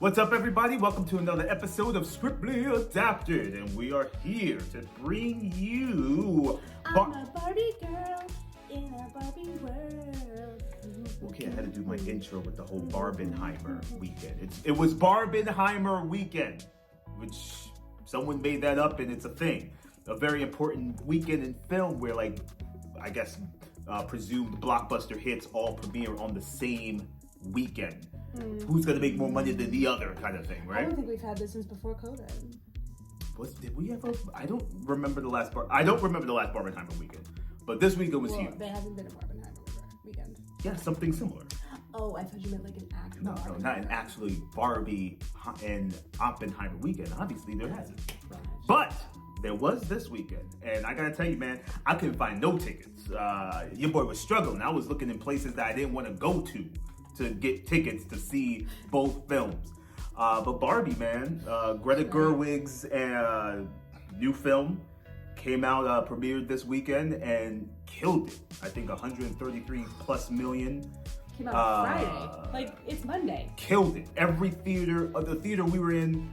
What's up, everybody? Welcome to another episode of Scriptly Adapted, and we are here to bring you... I'm a Barbie girl in a Barbie world. Okay, I had to do my intro with the whole Barbenheimer weekend. It was Barbenheimer weekend, which someone made that up, and it's a thing. A very important weekend in film where, presumed blockbuster hits all premiere on the same weekend. Who's gonna make more money than the other, kind of thing, right? I don't think we've had this since before COVID. Did we ever? I don't remember the last Barbenheimer weekend, but this weekend was huge. There hasn't been a Barbenheimer weekend. Yeah, something similar. Oh, I thought you meant like an actual. No, not an actually Barbie and Oppenheimer weekend. Obviously, there hasn't. Right. But there was this weekend, and I gotta tell you, man, I couldn't find no tickets. Your boy was struggling. I was looking in places that I didn't want to go to get tickets to see both films. But Barbie, man, Greta Gerwig's new film came out, premiered this weekend and killed it. I think 133 plus million. Came out Friday. Like, it's Monday. Killed it. Every theater, the theater we were in,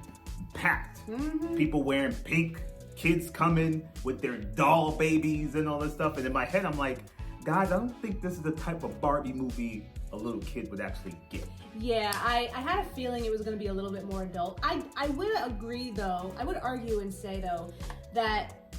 packed. Mm-hmm. People wearing pink, kids coming with their doll babies and all this stuff. And in my head, I'm like, guys, I don't think this is the type of Barbie movie a little kid would actually get. Yeah, I had a feeling it was going to be a little bit more adult. I would agree, though. I would argue and say, though, that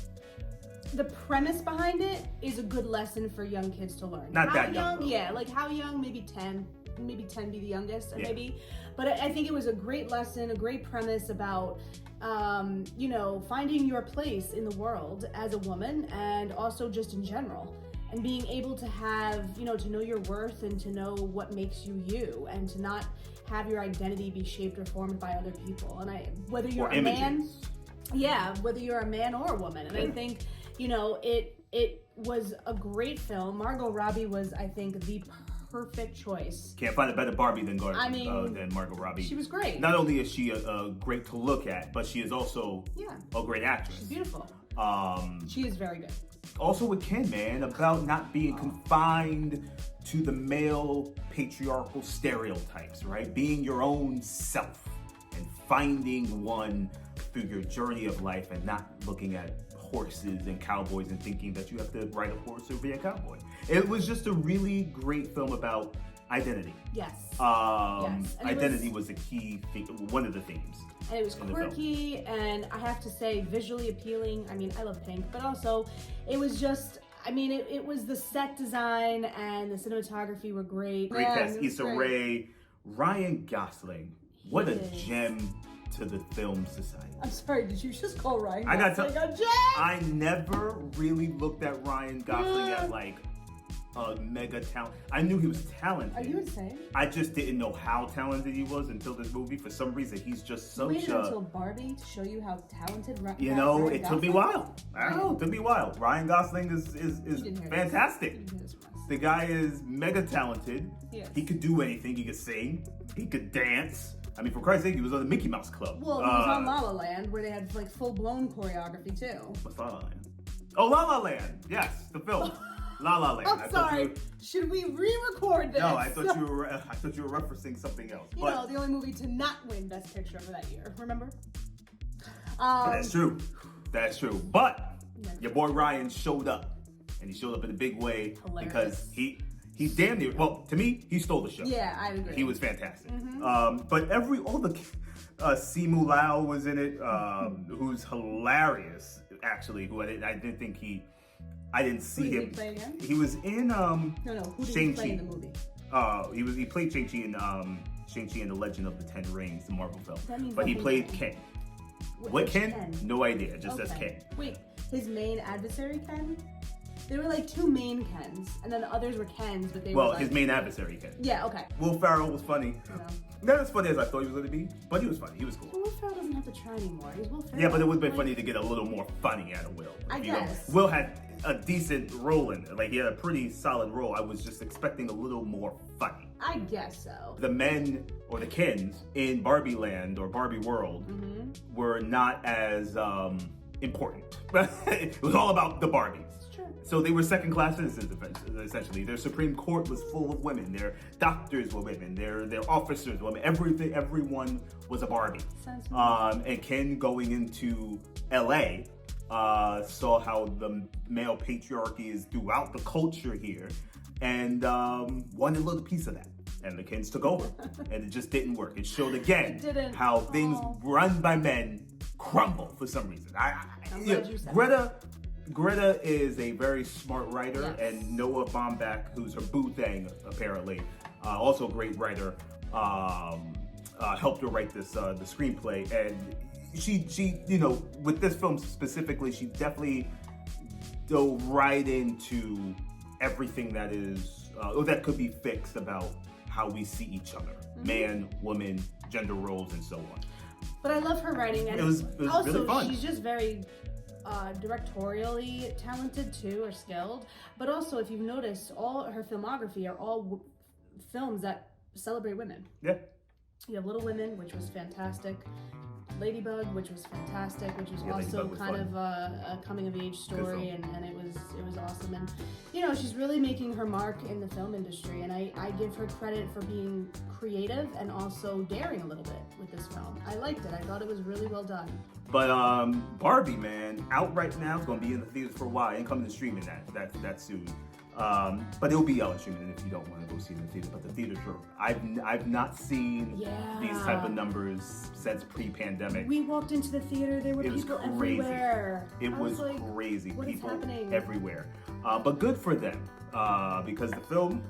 the premise behind it is a good lesson for young kids to learn. Not that young. Yeah, like how young? Maybe 10. Maybe 10 be the youngest, yeah. Maybe. But I think it was a great lesson, a great premise about, finding your place in the world as a woman and also just in general. And being able to have, to know your worth and to know what makes you you and to not have your identity be shaped or formed by other people. And whether you're a man, whether you're a man or a woman. And I think, it was a great film. Margot Robbie was, I think, the perfect choice. Can't find a better Barbie than Margot Robbie. She was great. Not only is she a great to look at, but she is also a great actress. She's beautiful. She is very good. Also with Ken, man, about not being confined to the male patriarchal stereotypes, right? Being your own self and finding one through your journey of life and not looking at horses and cowboys and thinking that you have to ride a horse or be a cowboy. It was just a really great film about identity. Yes. Yes. Identity was a key thing, one of the themes. And it was quirky, and I have to say, visually appealing. I mean, I love pink, but also, it was just, it was the set design and the cinematography were great. Great cast, Issa Rae, Ryan Gosling. What a gem to the film society. I'm sorry, did you just call Ryan Gosling a gem? I never really looked at Ryan Gosling as a mega talent. I knew he was talented. Are you insane? I just didn't know how talented he was until this movie. For some reason, he's just such waited until Barbie to show you how talented Ryan it took me a while. It took me a while. Ryan Gosling is fantastic. The guy is mega talented. Yes. He could do anything. He could sing. He could dance. For Christ's sake, he was on the Mickey Mouse Club. Well, he was on La La Land, where they had full-blown choreography too. What's La La Land? Oh, La La Land. Yes, the film. La La Land. I'm sorry. Should we re-record this? No, I thought you were referencing something else. The only movie to not win Best Picture for that year. Remember? That's true. That's true. But your boy Ryan showed up, and he showed up in a big way. Hilarious. Because he's damn near. Well, to me, he stole the show. Yeah, I agree. He was fantastic. Mm-hmm. But all the Simu Lau was in it, who's hilarious. Actually, who I didn't think I didn't see him. He play again? He was in Who did he play in the movie? He played Shang-Chi in Shang-Chi and the Legend of the Ten Rings, the Marvel film. But he played Ken. What Ken? No idea. Just as Ken. Wait, his main adversary Ken? There were two main Kens, and then the others were Kens, but they were his main adversary Ken. Yeah, okay. Will Ferrell was funny. Not as funny as I thought he was going to be, but he was funny. He was cool. Well, Will Ferrell doesn't have to try anymore. He's Will Ferrell. Yeah, but it would have been funny to get a little more funny out of Will. I guess. Will had a decent role in it. He had a pretty solid role. I was just expecting a little more funny. I guess so. The men, or the Kens, in Barbie Land or Barbie World were not as important. It was all about the Barbies. true. So they were second-class citizens, essentially. Their Supreme Court was full of women. Their doctors were women. Their officers were women. Everyone was a Barbie. And Ken, going into LA, saw how the male patriarchy is throughout the culture here, and wanted a little piece of that. And the Kens took over, and it just didn't work. It showed again how things run by men crumble for some reason. I'm glad you said Greta is a very smart writer, yes. and Noah Baumbach, who's her boo thing apparently, also a great writer, helped her write this the screenplay. And she with this film specifically, she definitely dove right into everything that is or that could be fixed about how we see each other, man, woman, gender roles, and so on. But I love her writing, and it was also really fun. She's just very directorially talented too, or skilled. But also, if you've noticed, all her filmography are all films that celebrate women. Yeah. You have Little Women, which was fantastic. Ladybug, which was fantastic, which was also was kind fun. of a coming of age story, and it was awesome. And she's really making her mark in the film industry, and I give her credit for being creative and also daring a little bit with this film. I liked it. I thought it was really well done. But Barbie, man, out right now. It's gonna be in the theaters for a while. Ain't coming to streaming that soon. But it'll be out in streaming if you don't want to go see it in the theater. But the theaters are. I've not seen these type of numbers since pre-pandemic. We walked into the theater. There were people everywhere. It was like, crazy. What People is happening? everywhere. But good for them because the film.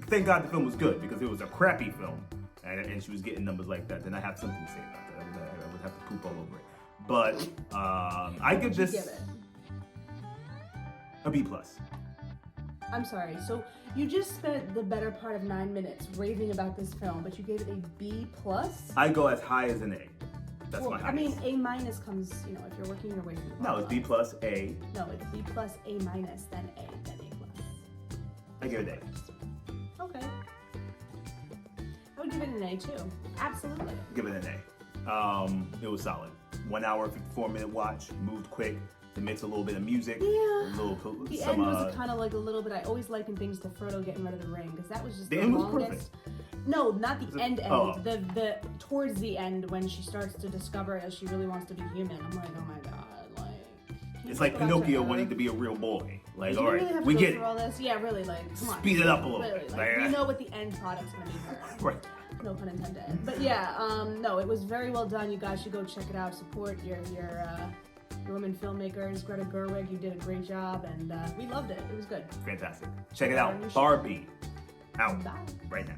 Thank God the film was good, because it was a crappy film, and she was getting numbers like that. Then I have something to say about that. I would have to poop all over it. But I give this a B+. I'm sorry. So you just spent the better part of 9 minutes raving about this film, but you gave it a B+? I go as high as an A. That's my highest. I mean, A- comes, if you're working your way through the No, it's B+, A. No, it's B+, A-, then A, then A+. I give it an Okay. I would give it an A too. Absolutely. A. Give it an A. It was solid. 1 hour, 54-minute watch. Moved quick. It makes a little bit of music. Yeah. The end was kind of like a little bit. I always liken things to Frodo getting rid of the ring, because that was just the end longest. was perfect. No, not the end. Oh. The towards the end, when she starts to discover that she really wants to be human. I'm like, oh my god, like. It's like Pinocchio wanting to be a real boy. Like, all really right, we get it. All this? Yeah, really. Like, come on. Speed it up a little really, bit. Like, we know what the end product's gonna be for. Right. No pun intended. But yeah, no, it was very well done. You guys should go check it out. Support your women filmmakers. Greta Gerwig, you did a great job, and we loved it. It was good. Fantastic. Check it out. Barbie. Out. Bye. Right now.